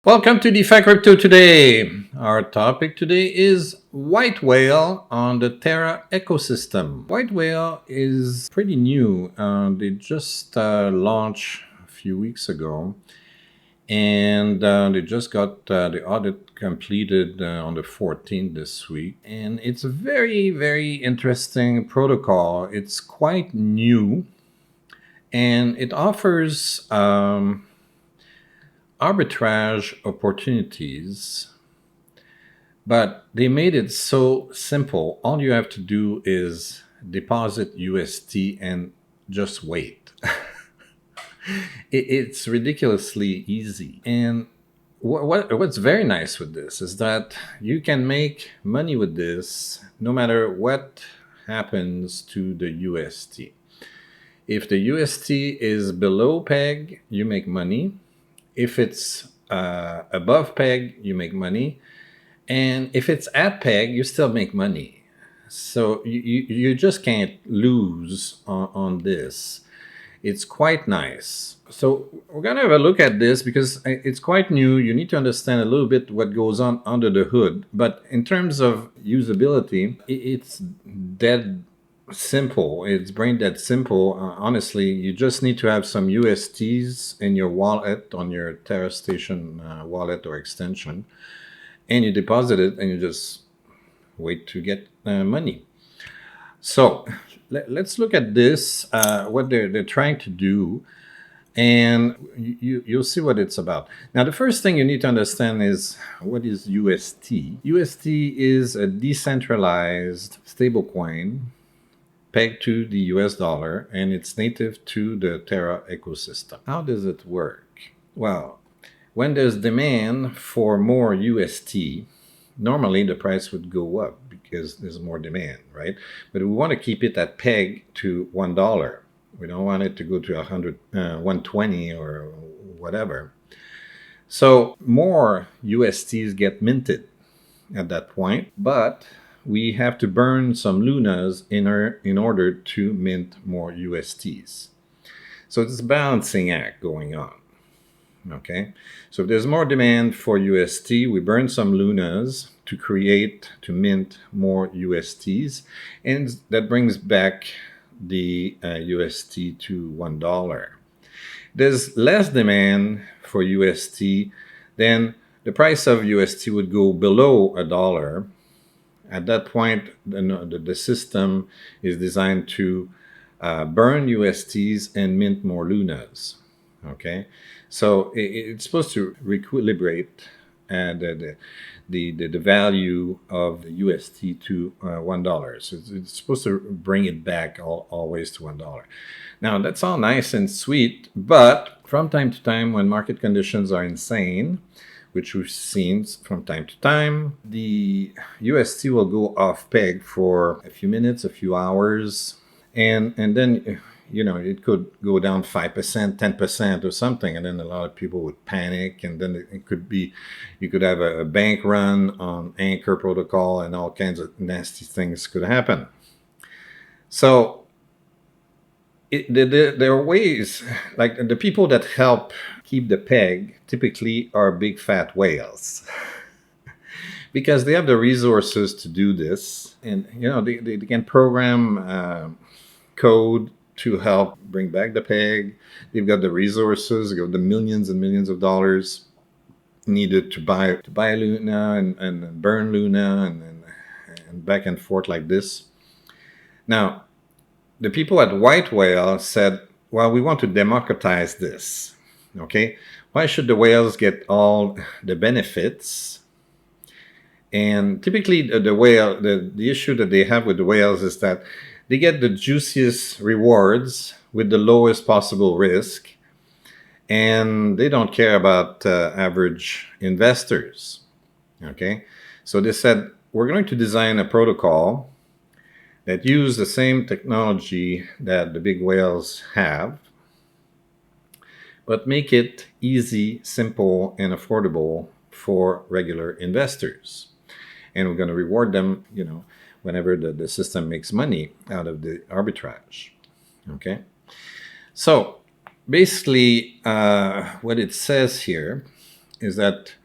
Welcome to DeFi Crypto today. Our topic today is white whale on the Terra ecosystem. White whale is pretty new. They just launched a few weeks ago, and they just got the audit completed on the 14th this week. And it's a very, very interesting protocol. It's quite new, and it offers arbitrage opportunities, but they made it so simple. All you have to do is deposit UST and just wait. It's ridiculously easy. And what's very nice with this is that you can make money with this no matter what happens to the UST. If the UST is below peg, you make money. If it's above peg, you make money. And if it's at peg, you still make money. So you just can't lose on this. It's quite nice. So we're going to have a look at this because it's quite new. You need to understand a little bit what goes on under the hood. But in terms of usability, it's dead simple. It's brain dead simple. Honestly, you just need to have some USTs in your wallet on your Terra Station wallet or extension, and you deposit it and you just wait to get money. So let's look at this, what they're trying to do, and you'll see what it's about. Now, the first thing you need to understand is what is UST. UST is a decentralized stablecoin pegged to the US dollar, and it's native to the Terra ecosystem. How does it work? Well, when there's demand for more UST, normally the price would go up because there's more demand, right? But we want to keep it at peg to $1. We don't want it to go to 120 or whatever. So more USTs get minted at that point, but we have to burn some lunas in order to mint more USTs. So it's a balancing act going on. Okay, so if there's more demand for UST, we burn some lunas to mint more USTs, and that brings back the UST to $1. There's less demand for UST, then the price of UST would go below $1. At that point, the system is designed to burn USTs and mint more lunas. Okay, so it's supposed to re-equilibrate the value of the UST to $1. So it's supposed to bring it back always to $1. Now, that's all nice and sweet, but from time to time, when market conditions are insane, which we've seen from time to time, the UST will go off peg for a few minutes, a few hours, and then it could go down 5%, 10% or something, and then a lot of people would panic, and then you could have a bank run on Anchor protocol, and all kinds of nasty things could happen. So there are ways, like the people that help keep the peg typically are big fat whales because they have the resources to do this, and they can program code to help bring back the peg. They've got the resources, they've got the millions and millions of dollars needed to buy Luna and burn Luna and back and forth like this. Now, the people at White Whale said, well, we want to democratize this. Okay, why should the whales get all the benefits? And typically the issue that they have with the whales is that they get the juiciest rewards with the lowest possible risk, and they don't care about average investors. Okay, so they said, we're going to design a protocol that use the same technology that the big whales have, but make it easy, simple, and affordable for regular investors. And we're going to reward them, whenever the system makes money out of the arbitrage. Okay, so basically what it says here is that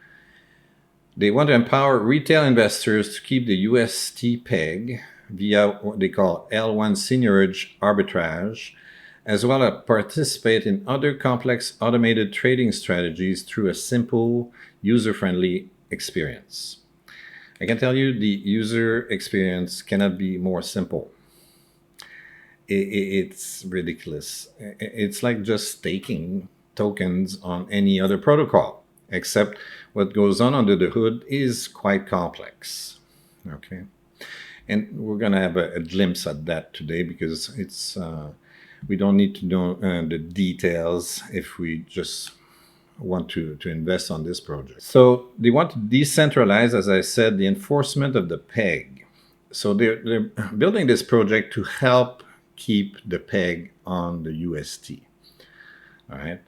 They want to empower retail investors to keep the UST peg via what they call L1 seigniorage arbitrage, as well as participate in other complex automated trading strategies through a simple, user-friendly experience. I can tell you the user experience cannot be more simple. It's ridiculous. It's like just staking tokens on any other protocol, except what goes on under the hood is quite complex. Okay. And we're going to have a glimpse at that today, because it's we don't need to know the details if we just want to invest on this project. So they want to decentralize, as I said, the enforcement of the peg. So they're building this project to help keep the peg on the UST. All right.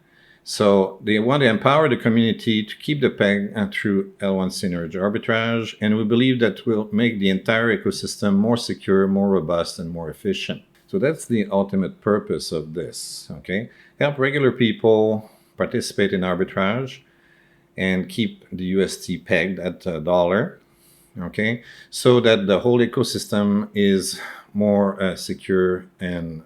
So they want to empower the community to keep the peg through L1 seigniorage arbitrage, and we believe that will make the entire ecosystem more secure, more robust, and more efficient. So that's the ultimate purpose of this, okay? Help regular people participate in arbitrage and keep the UST pegged at $1, okay? So that the whole ecosystem is more secure and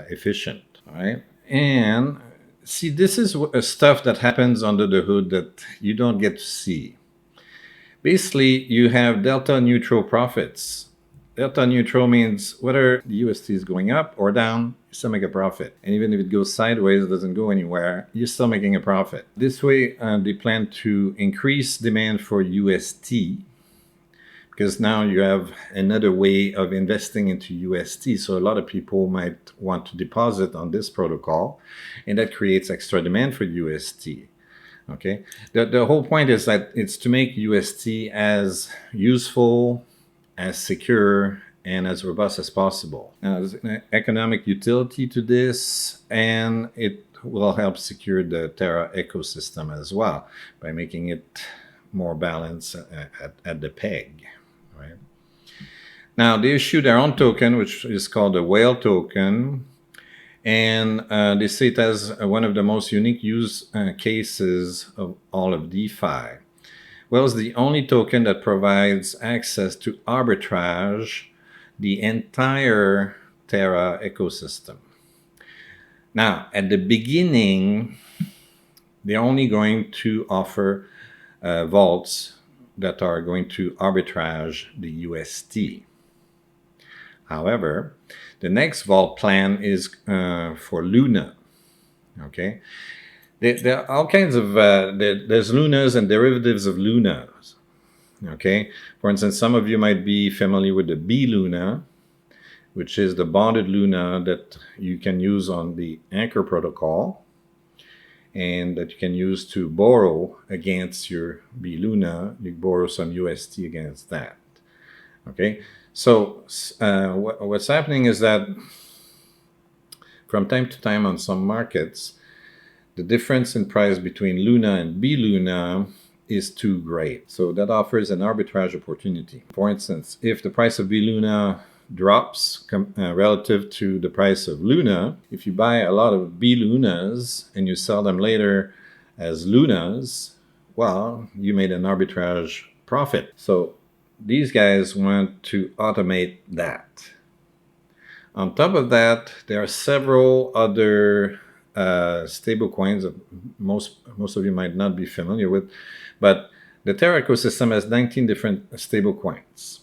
efficient, all right? And see, this is stuff that happens under the hood that you don't get to see. Basically, you have delta neutral profits. Delta neutral means whether the UST is going up or down, you still make a profit. And even if it goes sideways, it doesn't go anywhere, you're still making a profit. This way, they plan to increase demand for UST, because now you have another way of investing into UST. So a lot of people might want to deposit on this protocol, and that creates extra demand for UST. Okay, the whole point is that it's to make UST as useful, as secure, and as robust as possible. Now, there's an economic utility to this, and it will help secure the Terra ecosystem as well by making it more balanced at the peg. Right? Now, they issue their own token, which is called the whale token, and they say it as one of the most unique use cases of all of DeFi. Well, it's the only token that provides access to arbitrage the entire Terra ecosystem. Now, at the beginning, they're only going to offer vaults that are going to arbitrage the UST. However, the next vault plan is for Luna. Okay, there are all kinds of there's Lunas and derivatives of Lunas. Okay, for instance, some of you might be familiar with the B Luna, which is the bonded Luna that you can use on the Anchor protocol, and that you can use to borrow against your B Luna. You borrow some UST against that. Okay, so what's happening is that from time to time on some markets, the difference in price between Luna and B Luna is too great. So that offers an arbitrage opportunity. For instance, if the price of B Luna drops relative to the price of Luna, if you buy a lot of B Lunas and you sell them later as Lunas, well, you made an arbitrage profit. So these guys want to automate that. On top of that, there are several other stable coins that most of you might not be familiar with, but the Terra ecosystem has 19 different stable coins.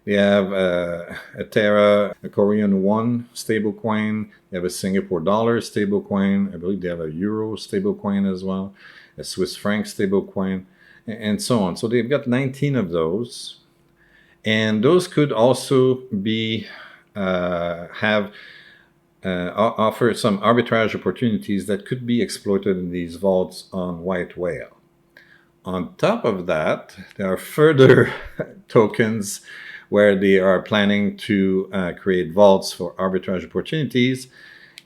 They have a Terra, a Korean won stable coin. They have a Singapore dollar stable coin. I believe they have a Euro stable coin as well, a Swiss franc stable coin, and so on. So they've got 19 of those, and those could also be offer some arbitrage opportunities that could be exploited in these vaults on White Whale. On top of that, there are further tokens where they are planning to create vaults for arbitrage opportunities,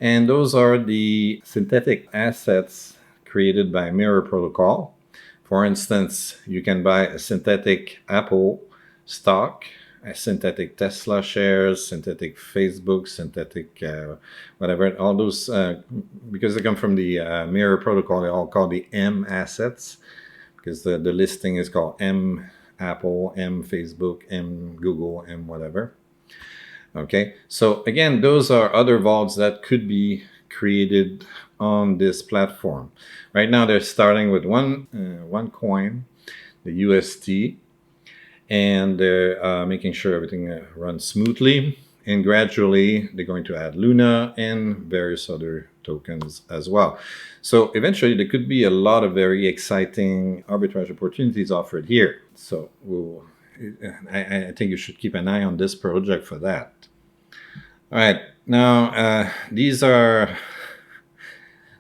and those are the synthetic assets created by Mirror Protocol. For instance, you can buy a synthetic Apple stock, a synthetic Tesla shares, synthetic Facebook, synthetic whatever, all those, because they come from the Mirror Protocol, they're all called the M assets, because the listing is called M Apple, M Facebook, M Google, M whatever. Okay, so again, those are other vaults that could be created on this platform. Right now, they're starting with one coin, the UST, and they're making sure everything runs smoothly. And gradually, they're going to add Luna and various other tokens as well. So eventually, there could be a lot of very exciting arbitrage opportunities offered here. So I think you should keep an eye on this project for that. All right, now these are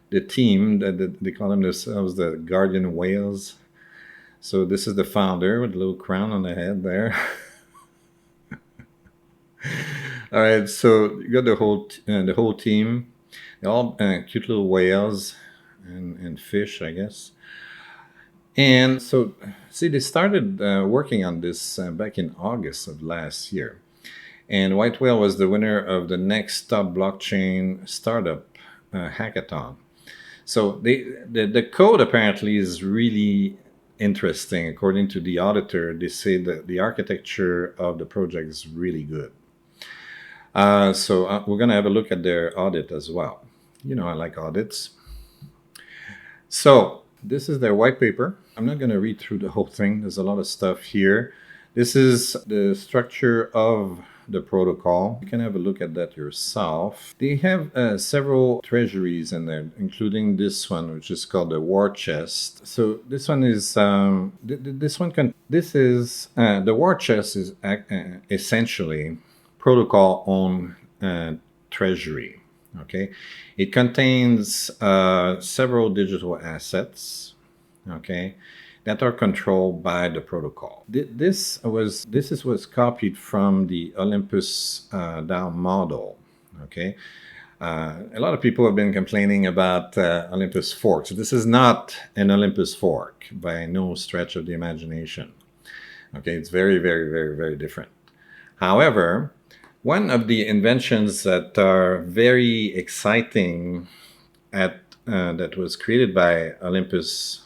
the team that they call themselves the Guardian Whales. So this is the founder with a little crown on the head there. All right, so you got the whole team. They're all cute little whales and fish, I guess. And so, see, they started working on this back in August of last year. And White Whale was the winner of the Next Top Blockchain Startup Hackathon. So the code apparently is really interesting. According to the auditor, they say that the architecture of the project is really good. So we're going to have a look at their audit as well. You know, I like audits. So this is their white paper. I'm not going to read through the whole thing. There's a lot of stuff here. This is the structure of the protocol. You can have a look at that yourself. They have several treasuries in there, including this one, which is called the War Chest. So this one is the War Chest is essentially protocol on treasury. Okay, it contains several digital assets. Okay, that are controlled by the protocol. This was copied from the Olympus DAO model. Okay, a lot of people have been complaining about Olympus forks. This is not an Olympus fork by no stretch of the imagination. Okay, it's very, very, very, very different. However, one of the inventions that are very exciting that was created by Olympus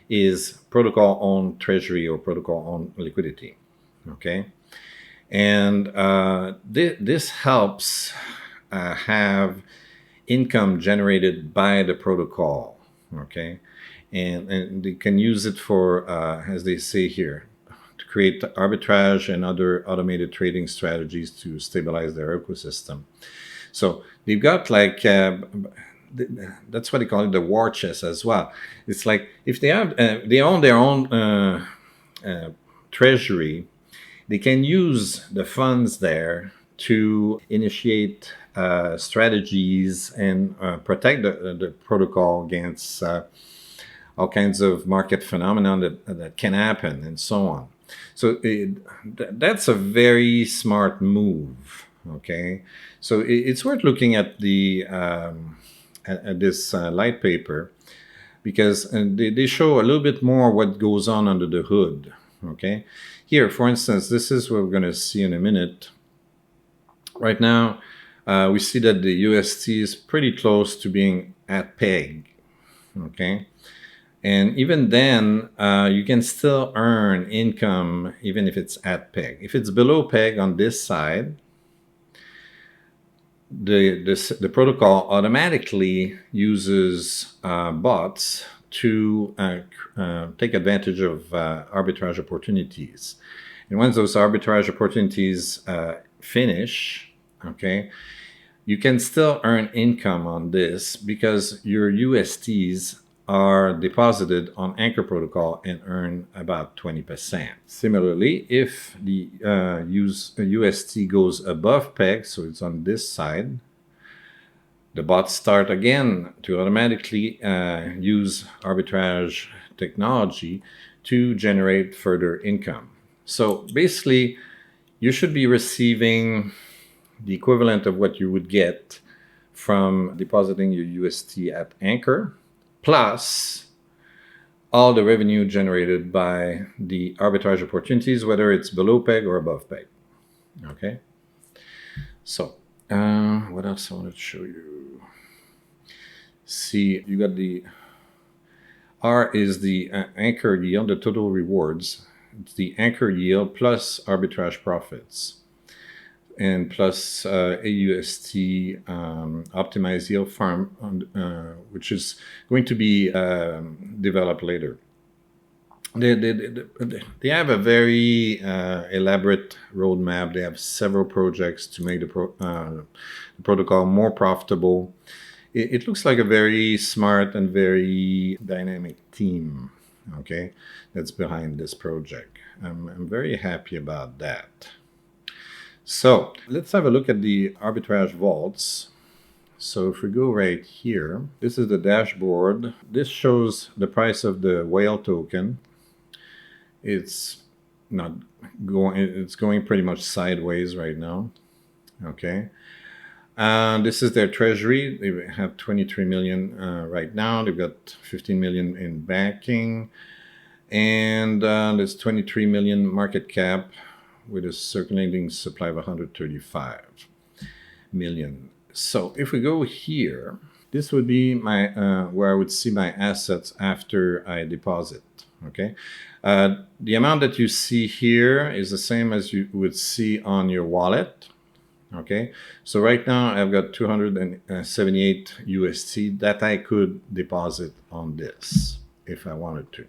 is protocol on treasury or protocol on liquidity. Okay, and this helps have income generated by the protocol. Okay, and they can use it for as they say here, to create arbitrage and other automated trading strategies to stabilize their ecosystem. So they've got like that's what they call it, the war chest as well. It's like if they own their own treasury, they can use the funds there to initiate strategies and protect the protocol against all kinds of market phenomena that can happen and so on. So that's a very smart move. Okay, so it's worth looking at the at this light paper, because they show a little bit more what goes on under the hood. Okay, here, for instance, this is what we're going to see in a minute. Right now, we see that the UST is pretty close to being at peg. Okay, and even then, you can still earn income even if it's at peg. If it's below peg on this side, the protocol automatically uses bots to take advantage of arbitrage opportunities. And once those arbitrage opportunities finish, okay, you can still earn income on this because your USTs are deposited on Anchor Protocol and earn about 20%. Similarly, if the UST goes above peg, so it's on this side, the bots start again to automatically use arbitrage technology to generate further income. So basically, you should be receiving the equivalent of what you would get from depositing your UST at Anchor, plus all the revenue generated by the arbitrage opportunities, whether it's below peg or above peg. Okay, so what else I want to show you? See, you got the R is the anchor yield, the total rewards. It's the anchor yield plus arbitrage profits and plus AUST optimized yield farm, which is going to be developed later. They have a very elaborate roadmap. They have several projects to make the protocol more profitable. It looks like a very smart and very dynamic team, okay, that's behind this project. I'm very happy about that. So let's have a look at the arbitrage vaults. So if we go right here, this is the dashboard. This shows the price of the whale token. It's not going, it's going pretty much sideways right now, okay. This is their treasury. They have 23 million right now. They've got 15 million in backing, and there's 23 million market cap with a circulating supply of 135 million. So if we go here, this would be my where I would see my assets after I deposit. Okay, the amount that you see here is the same as you would see on your wallet. Okay, so right now I've got 278 UST that I could deposit on this if I wanted to.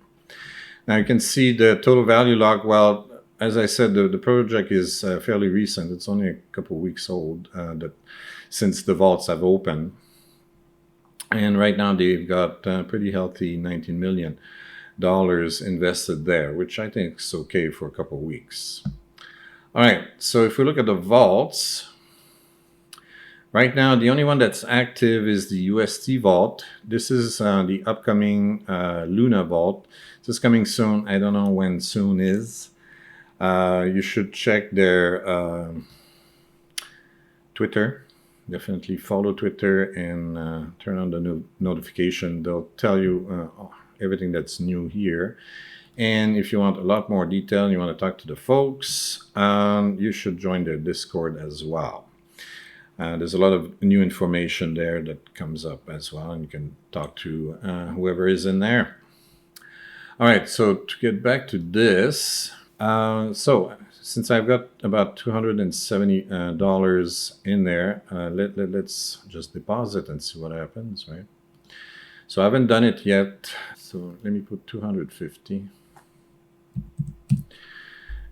Now you can see the total value lock. Well, as I said, the project is fairly recent. It's only a couple weeks old since the vaults have opened. And right now they've got pretty healthy $19 million invested there, which I think is okay for a couple weeks. All right, so if we look at the vaults, right now the only one that's active is the UST vault. This is the upcoming Luna vault. This is coming soon. I don't know when soon is. You should check their Twitter. Definitely follow Twitter and turn on the notification. They'll tell you everything that's new here. And if you want a lot more detail and you want to talk to the folks, you should join their Discord as well. There's a lot of new information there that comes up as well, and you can talk to whoever is in there. All right, so to get back to this, so since I've got about $270 in there, let's just deposit and see what happens, right? So I haven't done it yet. So let me put 250.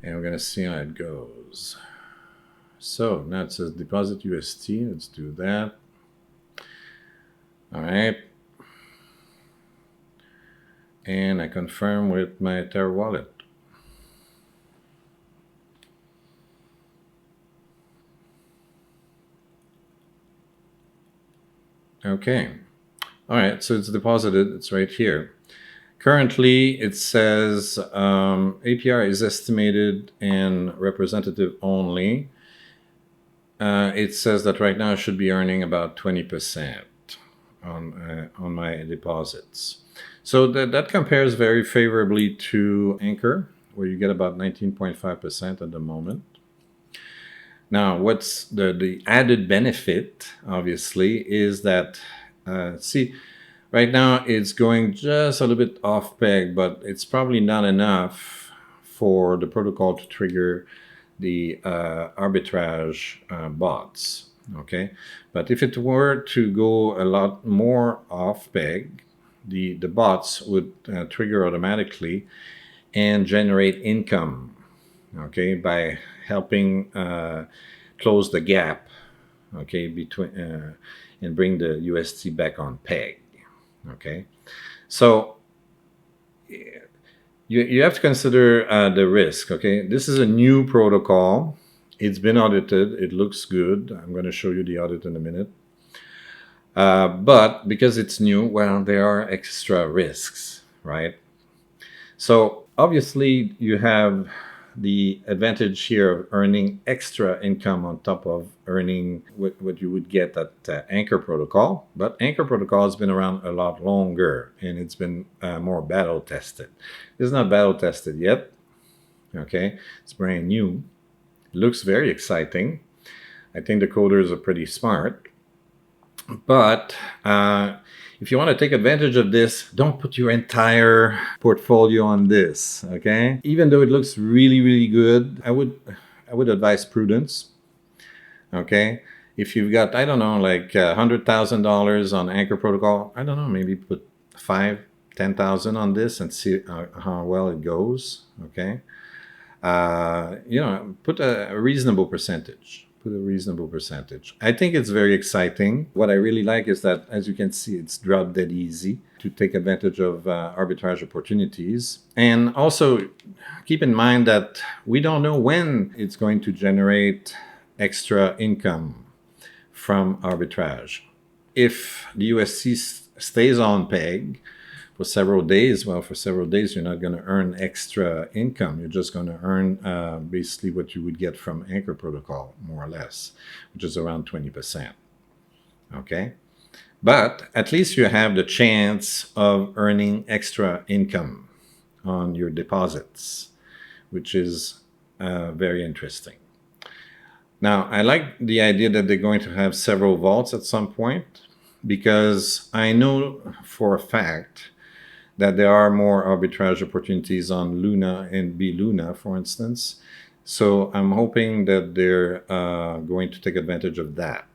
And we're going to see how it goes. So now it says deposit UST. Let's do that. All right. And I confirm with my Terra wallet. Okay. All right, so it's deposited. It's right here. Currently, it says APR is estimated and representative only. It says that right now I should be earning about 20% on my deposits. So that compares very favorably to Anchor, where you get about 19.5% at the moment. Now, what's the added benefit, obviously, is that, see, right now it's going just a little bit off peg, but it's probably not enough for the protocol to trigger the arbitrage bots, okay? But if it were to go a lot more off peg, the bots would trigger automatically and generate income, okay, by helping close the gap, okay, between and bring the UST back on peg, okay. So you have to consider the risk, okay. This is a new protocol. It's been audited. It looks good. I'm going to show you the audit in a minute. But because it's new, well, there are extra risks, right? So obviously you have the advantage here of earning extra income on top of earning what you would get at Anchor Protocol. But Anchor Protocol has been around a lot longer, and it's been more battle tested. It's not battle tested yet, okay? It's brand new. It looks very exciting. I think the coders are pretty smart. But if you want to take advantage of this, don't put your entire portfolio on this, okay? Even though it looks really, really good, I would advise prudence, okay? If you've got, I don't know, like $100,000 on Anchor Protocol, I don't know, maybe put 10,000 on this and see how well it goes, okay? Put a reasonable percentage. Put a reasonable percentage. I think it's very exciting. What I really like is that, as you can see, it's drop dead easy to take advantage of arbitrage opportunities. And also keep in mind that we don't know when it's going to generate extra income from arbitrage. If the USC stays on peg for several days, well, for several days, you're not going to earn extra income. You're just going to earn basically what you would get from Anchor Protocol, more or less, which is around 20%. Okay? But at least you have the chance of earning extra income on your deposits, which is very interesting. Now, I like the idea that they're going to have several vaults at some point, because I know for a fact that there are more arbitrage opportunities on Luna and BLuna, for instance. So I'm hoping that they're going to take advantage of that,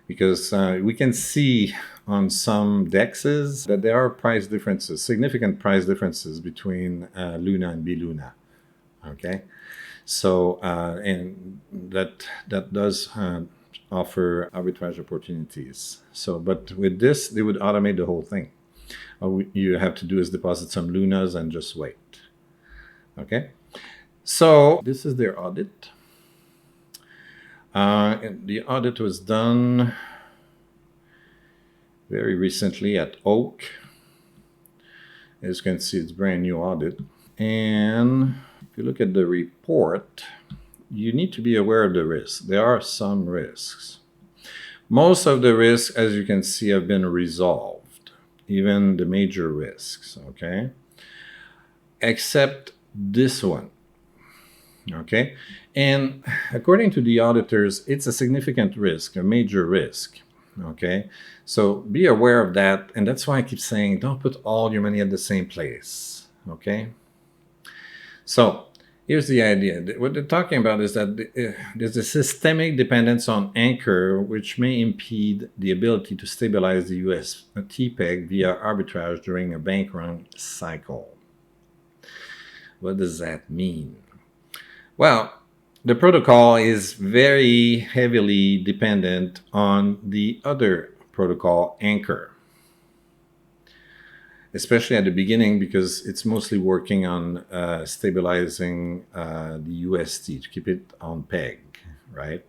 because we can see on some dexes that there are price differences, significant price differences between Luna and BLuna. Okay, so and that does offer arbitrage opportunities. So, but with this, they would automate the whole thing. All you have to do is deposit some Lunas and just wait. Okay, so this is their audit. And the audit was done very recently at Oak. As you can see, it's a brand new audit. And if you look at the report, you need to be aware of the risks. There are some risks. Most of the risks, as you can see, have been resolved, even the major risks, okay? Except this one, okay? And according to the auditors, it's a significant risk, a major risk, okay? So be aware of that, and that's why I keep saying don't put all your money at the same place, okay? So here's the idea. What they're talking about is that there's a systemic dependence on Anchor, which may impede the ability to stabilize the US TPEG via arbitrage during a bank run cycle. What does that mean? Well, the protocol is very heavily dependent on the other protocol, Anchor, especially at the beginning, because it's mostly working on stabilizing the UST to keep it on peg, right?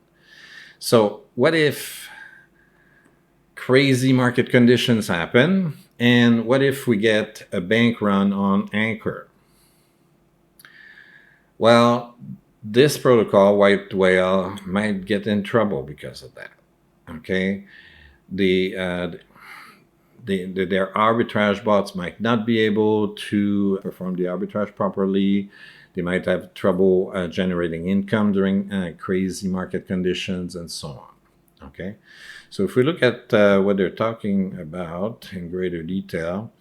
So what if crazy market conditions happen, and what if we get a bank run on Anchor? Well, this protocol, White Whale, might get in trouble because of that, okay? Their arbitrage bots might not be able to perform the arbitrage properly. They might have trouble generating income during crazy market conditions and so on. Okay, so if we look at what they're talking about in greater detail,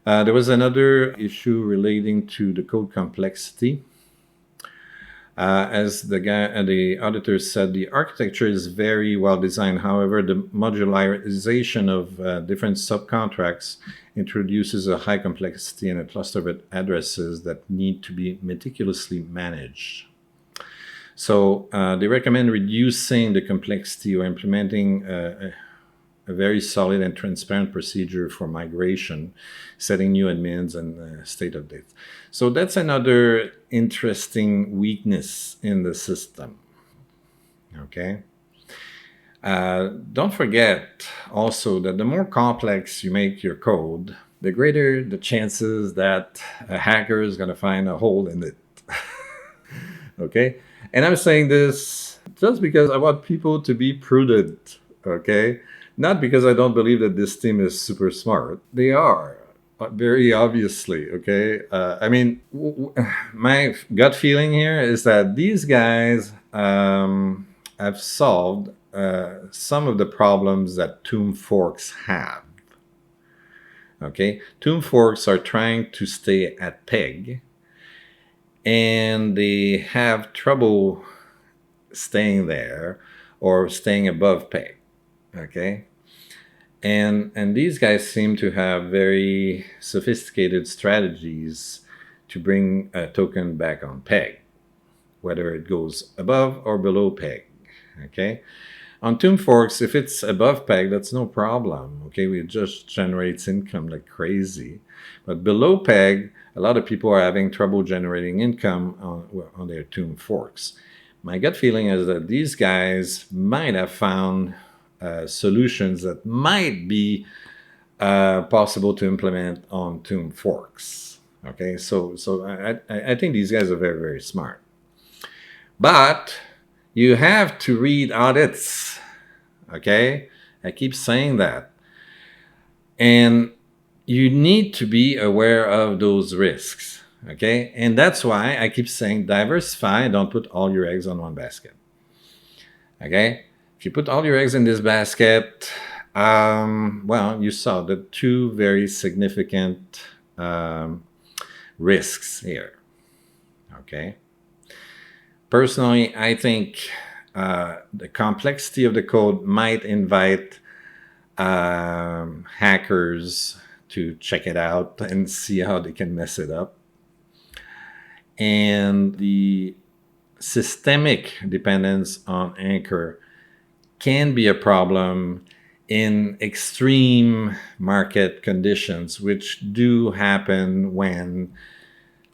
there was another issue relating to the code complexity. As the auditor said, the architecture is very well designed. However, the modularization of different subcontracts introduces a high complexity and a cluster of addresses that need to be meticulously managed. So they recommend reducing the complexity or implementing a very solid and transparent procedure for migration, setting new admins and state updates. So that's another interesting weakness in the system. Okay. Don't forget also that the more complex you make your code, the greater the chances that a hacker is going to find a hole in it. Okay. And I'm saying this just because I want people to be prudent. Okay. Not because I don't believe that this team is super smart. They are, very obviously, okay? I mean, my gut feeling here is that these guys have solved some of the problems that Tomb Forks have, Okay, tomb forks are trying to stay at peg, and they have trouble staying there or staying above peg. Okay, and these guys seem to have very sophisticated strategies to bring a token back on peg, whether it goes above or below peg. Okay, on tomb forks, if it's above peg, that's no problem. Okay, it just generates income like crazy. But below peg, a lot of people are having trouble generating income on their tomb forks. My gut feeling is that these guys might have found solutions that might be possible to implement on tomb forks. Okay, so I think these guys are very, very smart. But you have to read audits. Okay, I keep saying that. And you need to be aware of those risks. Okay, and that's why I keep saying diversify, don't put all your eggs on one basket. Okay, if you put all your eggs in this basket, well, you saw the two very significant risks here. Okay, personally, I think the complexity of the code might invite hackers to check it out and see how they can mess it up. And the systemic dependence on Anchor can be a problem in extreme market conditions, which do happen when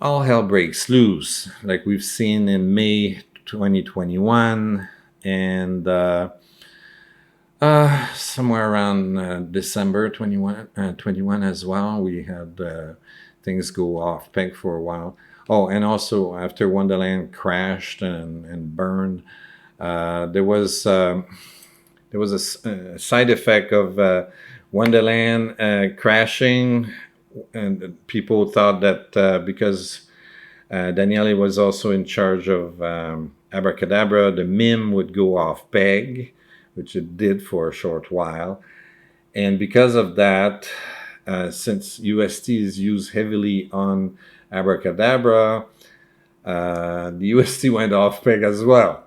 all hell breaks loose, like we've seen in May 2021 and somewhere around December 21 as well. We had things go off peg for a while. Oh, and also after Wonderland crashed and burned, there was a side effect of Wonderland crashing, and people thought that because Daniele was also in charge of Abracadabra, the MIM would go off peg, which it did for a short while. And because of that, since UST is used heavily on Abracadabra, the UST went off peg as well.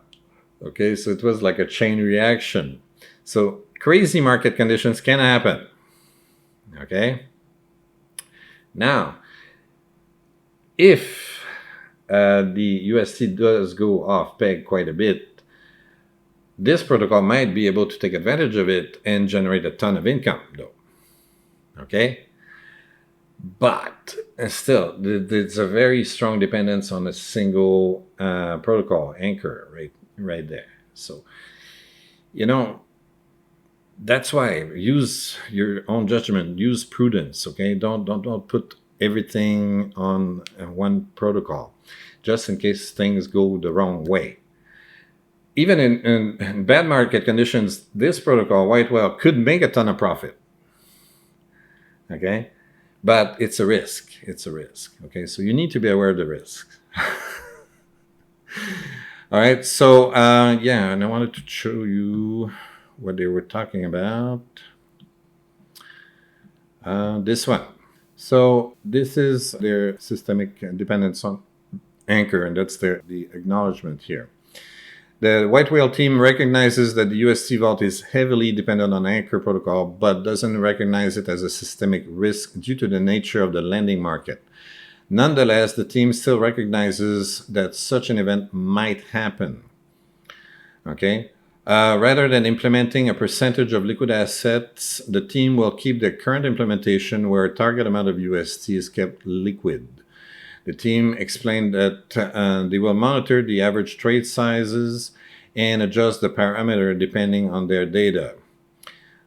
Okay, so it was like a chain reaction. So crazy market conditions can happen. Okay. Now, if the UST does go off peg quite a bit, this protocol might be able to take advantage of it and generate a ton of income, though. Okay? But still, there's a very strong dependence on a single protocol, Anchor, right there. So, that's why use your own judgment, use prudence. Okay, don't put everything on one protocol, just in case things go the wrong way. Even in bad market conditions, this protocol, White Whale, could make a ton of profit. Okay, but it's a risk. It's a risk. Okay, so you need to be aware of the risks. All right, so yeah, and I wanted to show you what they were talking about. This one. So this is their systemic dependence on Anchor, and that's the acknowledgement here. The White Whale team recognizes that the UST vault is heavily dependent on Anchor protocol, but doesn't recognize it as a systemic risk due to the nature of the lending market. Nonetheless, the team still recognizes that such an event might happen. Okay. Rather than implementing a percentage of liquid assets, the team will keep the current implementation where a target amount of UST is kept liquid. The team explained that they will monitor the average trade sizes and adjust the parameter depending on their data.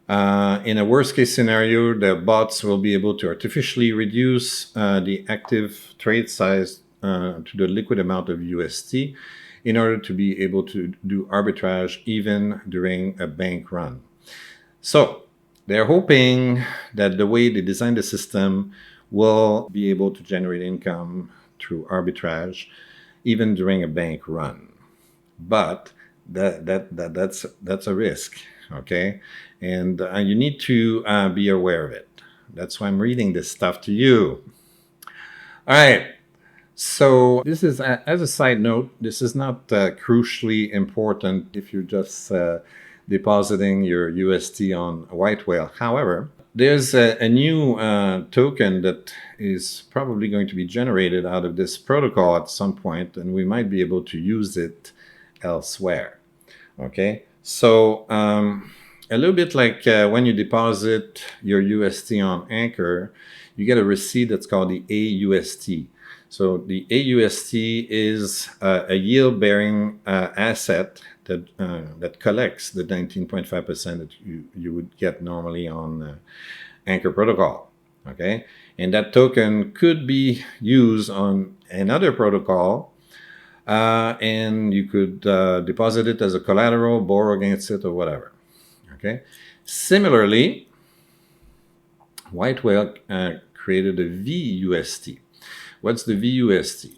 In a worst-case scenario, the bots will be able to artificially reduce the active trade size to the liquid amount of UST in order to be able to do arbitrage even during a bank run. So they're hoping that the way they design the system will be able to generate income through arbitrage even during a bank run. But that's a risk, okay? And you need to be aware of it. That's why I'm reading this stuff to you. All right. So this is, as a side note, this is not crucially important if you're just depositing your UST on White Whale. However, there's a new token that is probably going to be generated out of this protocol at some point, and we might be able to use it elsewhere. Okay, so a little bit like when you deposit your UST on Anchor, you get a receipt that's called the AUST. So the AUST is a yield-bearing asset that collects the 19.5% that you would get normally on Anchor protocol. Okay, and that token could be used on another protocol, and you could deposit it as a collateral, borrow against it, or whatever. Okay. Similarly, White Whale created a VUST. What's the VUST?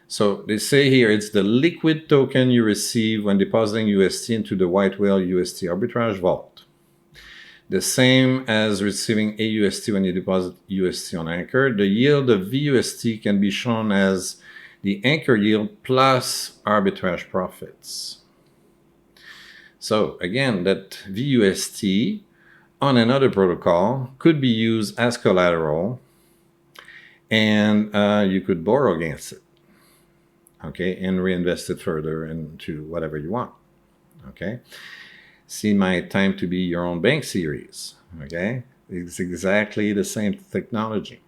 So they say here it's the liquid token you receive when depositing UST into the White Whale UST arbitrage vault. The same as receiving AUST when you deposit UST on Anchor. The yield of VUST can be shown as the Anchor yield plus arbitrage profits. So again, that VUST on another protocol could be used as collateral, and you could borrow against it, okay, and reinvest it further into whatever you want, okay. See my Time to Be Your Own Bank series, okay. It's exactly the same technology.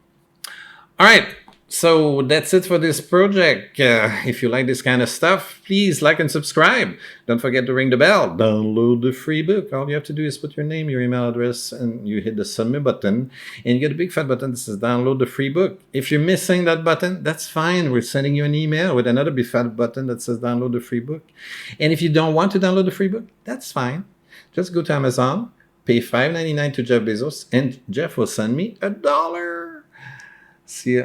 All right, so that's it for this project. If you like this kind of stuff, please like and subscribe. Don't forget to ring the bell. Download the free book. All you have to do is put your name, your email address, and you hit the submit button, and you get a big fat button that says download the free book. If you're missing that button, that's fine. We're sending you an email with another big fat button that says download the free book. And if you don't want to download the free book, that's fine. Just go to Amazon, pay $5.99 to Jeff Bezos, and Jeff will send me $1. See ya.